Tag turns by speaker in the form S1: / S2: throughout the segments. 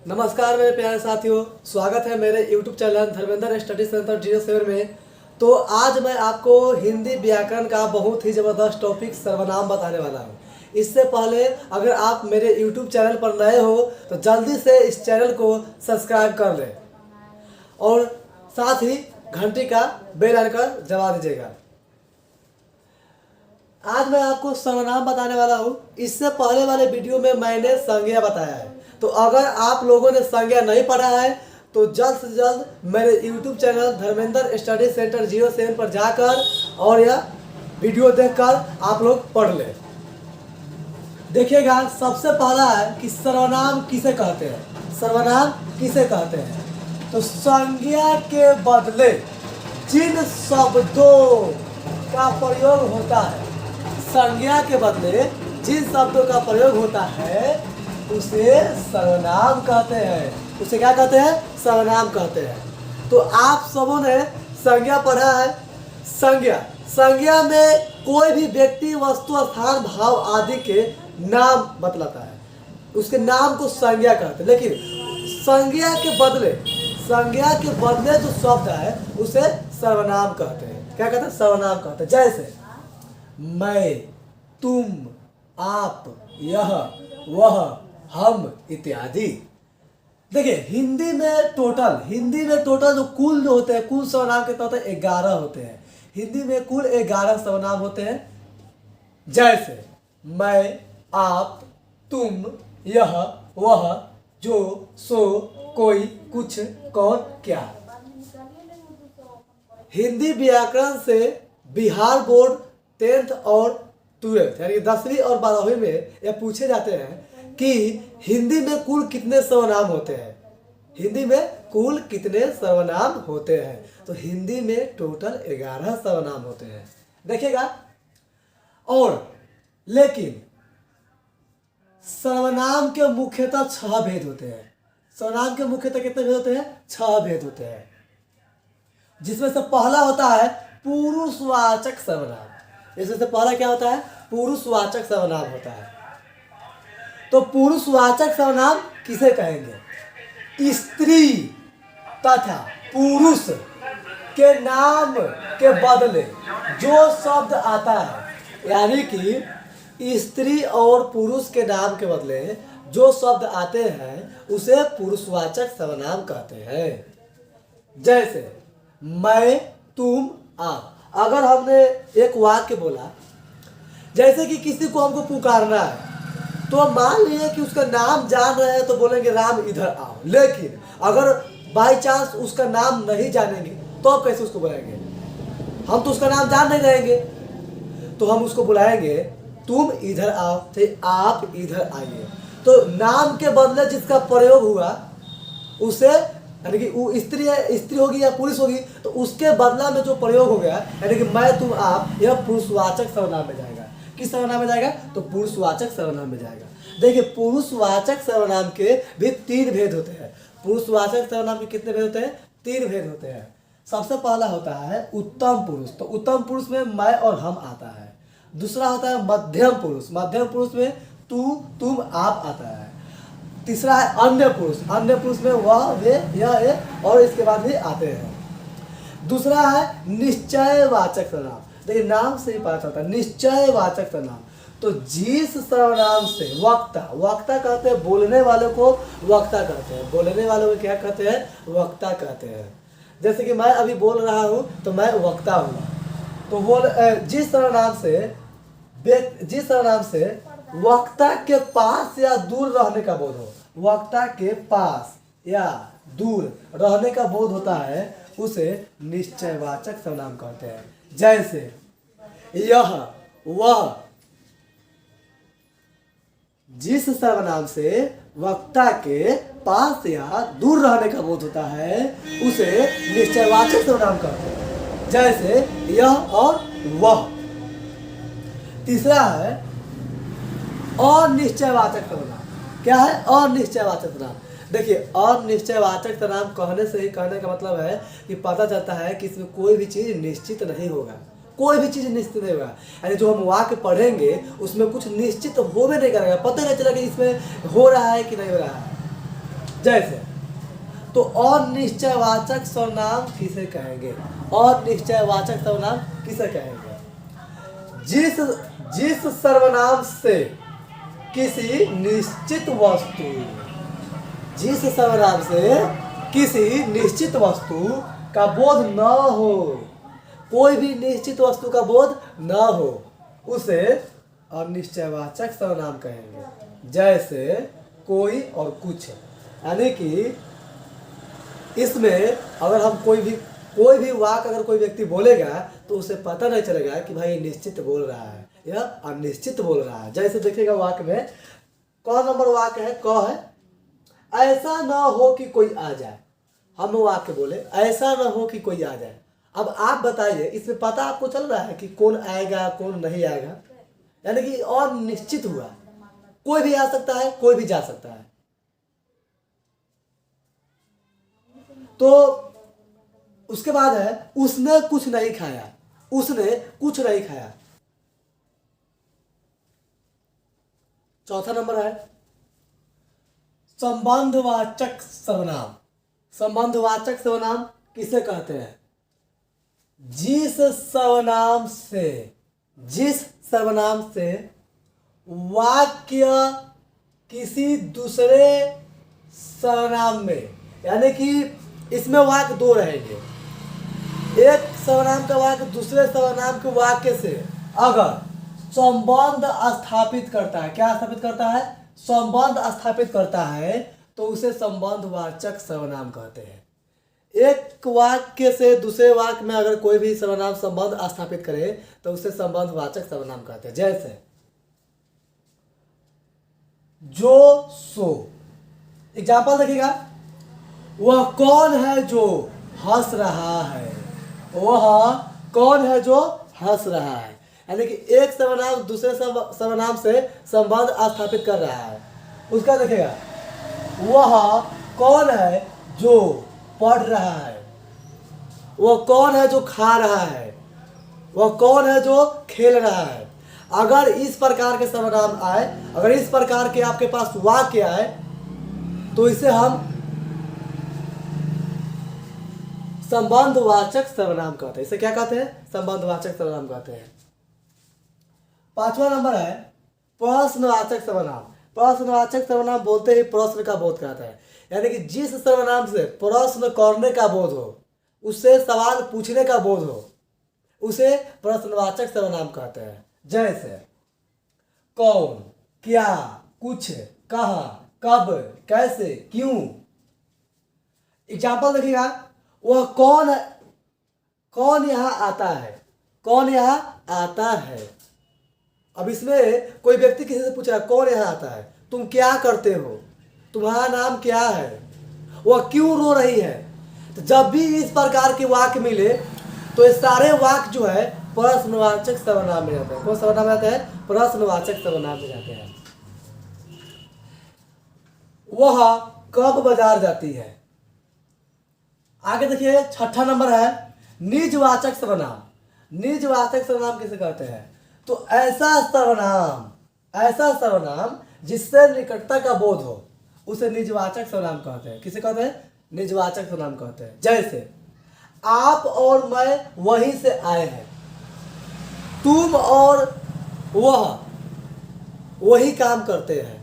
S1: नमस्कार मेरे प्यारे साथियों, स्वागत है मेरे YouTube channel Dharmendra study centre 07 में। तो आज मैं आपको हिंदी व्याकरण का बहुत ही ज़बरदस्त टॉपिक सर्वनाम बताने वाला हूँ। इससे पहले अगर आप मेरे YouTube चैनल पर नए हो तो जल्दी से इस चैनल को सब्सक्राइब कर लें और साथ ही घंटी का बेल आइकन दबा दीजिएगा। आज मैं आपको सर्वनाम बताने वाला हूँ। इससे पहले वाले वीडियो में मैंने संज्ञा बताया है, तो अगर आप लोगों ने संज्ञा नहीं पढ़ा है तो जल्द से जल्द मेरे YouTube channel Dharmendra study centre 07 पर जाकर और यह वीडियो देखकर आप लोग पढ़ लें। देखिएगा, सबसे पहला है कि सर्वनाम किसे कहते हैं। सर्वनाम किसे कहते हैं तो संज्ञा के बदले जिन शब्दों का प्रयोग होता है, संज्ञा के बदले जिन शब्दों का प्रयोग होता है उसे सर्वनाम कहते हैं। उसे क्या कहते हैं? सर्वनाम कहते हैं। तो आप सबों ने संज्ञा पढ़ा है। संज्ञा में कोई भी व्यक्ति, वस्तु, स्थान, भाव आदि के नाम बतलाता है, उसके नाम को संज्ञा कहते हैं। लेकिन संज्ञा के बदले जो शब्द है उसे सर्वनाम कहते हैं। क्या कहते हैं? सर्वनाम कहते हैं। जैसे मैं, तुम, आप, यह, वह, हम इत्यादि। देखिए, हिंदी में टोटल जो कुल होते हैं, कुल सर्वनाम कितने होते हैं? 11 होते हैं। हिंदी में कुल 11 सर्वनाम होते हैं। जैसे मैं, आप, तुम, यह, वह, जो, सो, कोई, कुछ, कौन, क्या। हिंदी व्याकरण से बिहार बोर्ड 10th और 12th यानी 10वीं और 12वीं में यह पूछे जाते हैं कि हिंदी में कुल कितने सर्वनाम होते हैं। हिंदी में कुल कितने सर्वनाम होते हैं? तो हिंदी में टोटल 11 सर्वनाम होते हैं। देखिएगा, और लेकिन सर्वनाम के मुख्यतः 6 भेद होते हैं। सर्वनाम के मुख्यतः कितने भेद होते हैं? 6 भेद होते हैं, जिसमें से पहला होता है पुरुषवाचक सर्वनाम। इसमें से पहला क्या होता है? पुरुषवाचक सर्वनाम होता है। तो पुरुषवाचक सर्वनाम किसे कहेंगे? स्त्री तथा पुरुष के नाम के बदले जो शब्द आता है, यानी कि स्त्री और पुरुष के नाम के बदले जो शब्द आते हैं उसे पुरुषवाचक सर्वनाम कहते हैं। जैसे मैं, तुम, आप। अगर हमने एक वाक्य बोला, जैसे कि किसी को हमको पुकारना है, तो मान लीजिए कि उसका नाम जान रहे हैं तो बोलेंगे राम इधर आओ। लेकिन अगर बाय चांस उसका नाम नहीं जानेंगे तो आप कैसे उसको बुलाएंगे? हम तो उसका नाम जान नहीं रहेंगे, तो हम उसको बुलाएंगे तुम इधर आओ, तो आप इधर आइए। तो नाम के बदले जिसका प्रयोग हुआ उसे, यानी कि वो स्त्री होगी या पुरुष होगी, तो उसके बदला में जो प्रयोग हो गया, यानी कि मैं, तुम, आप, यह पुरुषवाचक सर्वनाम में जाएगा। किस सर्वनाम में जाएगा? तो पुरुषवाचक सर्वनाम में जाएगा। देखिए, पुरुषवाचक सर्वनाम के भी 3 भेद होते हैं। पुरुषवाचक सर्वनाम के कितने भेद होते हैं? 3 भेद होते हैं। सबसे पहला होता है उत्तम पुरुष। तो उत्तम पुरुष में मैं और हम आता है। दूसरा होता है मध्यम पुरुष। मध्यम पुरुष में तू, तुम, आप आता है। तीसरा है अन्य पुरुष। अन्य पुरुष में वह, वे, यह, ये और इसके बाद भी आते हैं। दूसरा है निश्चयवाचक सर्वनाम। देखिए, नाम से ही पता चलता है निश्चयवाचक सर्वनाम। तो जिस सर्वनाम से वक्ता कहते हैं, बोलने वाले को वक्ता कहते हैं। बोलने वाले को क्या कहते हैं? वक्ता कहते हैं। जैसे कि मैं अभी बोल रहा हूँ तो मैं वक्ता हूँ। तो जिस सर्वनाम से वक्ता के पास या दूर रहने का बोध हो, वक्ता के पास या दूर रहने का बोध होता है, उसे निश्चयवाचक सर्वनाम कहते हैं। जैसे यह, वह। जिस सर्वनाम से वक्ता के पास या दूर रहने का बोध होता है उसे निश्चयवाचक सर्वनाम कहते हैं। जैसे यह और वह। तीसरा है अनिश्चयवाचक सर्वनाम। क्या है? अनिश्चयवाचक सर्वनाम। देखिए, अनिश्चयवाचक सर्वनाम कहने से ही, कहने का मतलब है कि पता चलता है कि इसमें कोई भी चीज़ निश्चित नहीं होगा। कोई भी चीज़ निश्चित नहीं होगा। यानी जो हम वाक्य पढ़ेंगे उसमें कुछ निश्चित होवे नहीं करेगा, पता नहीं चला कि इसमें हो रहा है कि नहीं हो रहा है। जैसे, तो अनिश्चयवाचक सर्वनाम किसे कहेंगे? अनिश्चयवाचक सर्वनाम किसे कहेंगे? जिस सर्वनाम से किसी निश्चित वस्तु, जिस सर्वनाम से किसी निश्चित वस्तु का बोध न हो, कोई भी निश्चित वस्तु का बोध न हो, उसे अनिश्चयवाचक सर्वनाम कहेंगे। जैसे कोई और कुछ, यानी कि इसमें अगर हम कोई भी वाक अगर कोई व्यक्ति बोलेगा तो उसे पता नहीं चलेगा कि भाई निश्चित बोल रहा है या अनिश्चित बोल रहा है। जैसे देखिएगा वाक में कौन नंबर वाक है? क है, ऐसा ना हो कि कोई आ जाए। हम वाक्य बोले ऐसा ना हो कि कोई आ जाए। अब आप बताइए, इसमें पता आपको चल रहा है कि कौन आएगा कौन नहीं आएगा? यानी कि और निश्चित हुआ, कोई भी आ सकता है कोई भी जा सकता है। तो उसके बाद है उसने कुछ नहीं खाया, उसने कुछ नहीं खाया। चौथा नंबर है संबंधवाचक सर्वनाम। संबंधवाचक सर्वनाम किसे कहते हैं? जिस सर्वनाम से वाक्य किसी दूसरे सर्वनाम में, यानी कि इसमें वाक्य दो रहेंगे, एक सर्वनाम का वाक्य दूसरे सर्वनाम के वाक्य से अगर संबंध स्थापित करता है, क्या स्थापित करता है? संबंध स्थापित करता है, तो उसे संबंधवाचक सर्वनाम कहते हैं। एक वाक्य से दूसरे वाक्य में अगर कोई भी सर्वनाम संबंध स्थापित करे तो उसे संबंधवाचक सर्वनाम कहते हैं। जैसे जो सो, एग्जाम्पल देखिएगा, वह कौन है जो हंस रहा है? वह कौन है जो हंस रहा है? यानी कि एक सर्वनाम दूसरे सर्वनाम से संबंध स्थापित कर रहा है। उसका देखिएगा, वह कौन है जो पढ़ रहा है? वह कौन है जो खा रहा है? वह कौन है जो खेल रहा है? अगर इस प्रकार के सर्वनाम आए, अगर इस प्रकार के आपके पास वाक्य आए, तो इसे हम संबंधवाचक सर्वनाम कहते हैं। इसे क्या कहते हैं? संबंधवाचक सर्वनाम कहते हैं। पांचवा नंबर है प्रश्नवाचक सर्वनाम। प्रश्नवाचक सर्वनाम बोलते ही प्रश्न का बोध कराता है, यानी कि जिस सर्वनाम से प्रश्न करने का बोध हो, उससे सवाल पूछने का बोध हो, उसे प्रश्नवाचक सर्वनाम कहते हैं। जैसे कौन, क्या, कुछ, कहाँ, कब, कैसे, क्यों। एग्जाम्पल देखिएगा, वह कौन यहाँ आता है? कौन यहाँ आता है? अब इसमें कोई व्यक्ति किसी से पूछ रहा है कौन यहाँ आता है, तुम क्या करते हो, तुम्हारा नाम क्या है, वह क्यों रो रही है। तो जब भी इस प्रकार के वाक्य मिले तो ये सारे वाक्य जो है प्रश्नवाचक सर्वनाम में जाते हैं। कौन सर्वनाम में जाते हैं? प्रश्नवाचक सर्वनाम में जाते हैं। वह कब बाजार जाती है? आगे देखिए, छठा नंबर है निजवाचक सर्वनाम। निजवाचक सर्वनाम किसे कहते हैं? तो ऐसा सर्वनाम जिससे निकटता का बोध हो, उसे निजवाचक सर्वनाम कहते हैं। किसे कहते हैं? निजवाचक सर्वनाम कहते हैं। जैसे आप और मैं वहीं से आए हैं, तुम और वह वही काम करते हैं,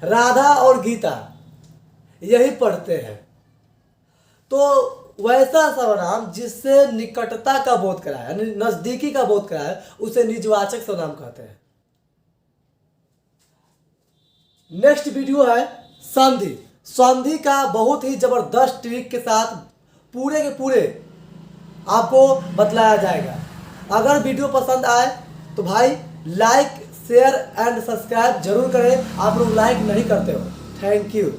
S1: राधा और गीता यही पढ़ते हैं। तो वैसा सर्वनाम जिससे निकटता का बोध कराए, यानी नजदीकी का बोध कराए, उसे निजवाचक सर्वनाम कहते हैं। नेक्स्ट वीडियो है संधि। संधि का बहुत ही जबरदस्त ट्रिक के साथ पूरे के पूरे आपको बतलाया जाएगा। अगर वीडियो पसंद आए तो भाई लाइक, शेयर एंड सब्सक्राइब जरूर करें। आप लोग लाइक नहीं करते हो। Thank you.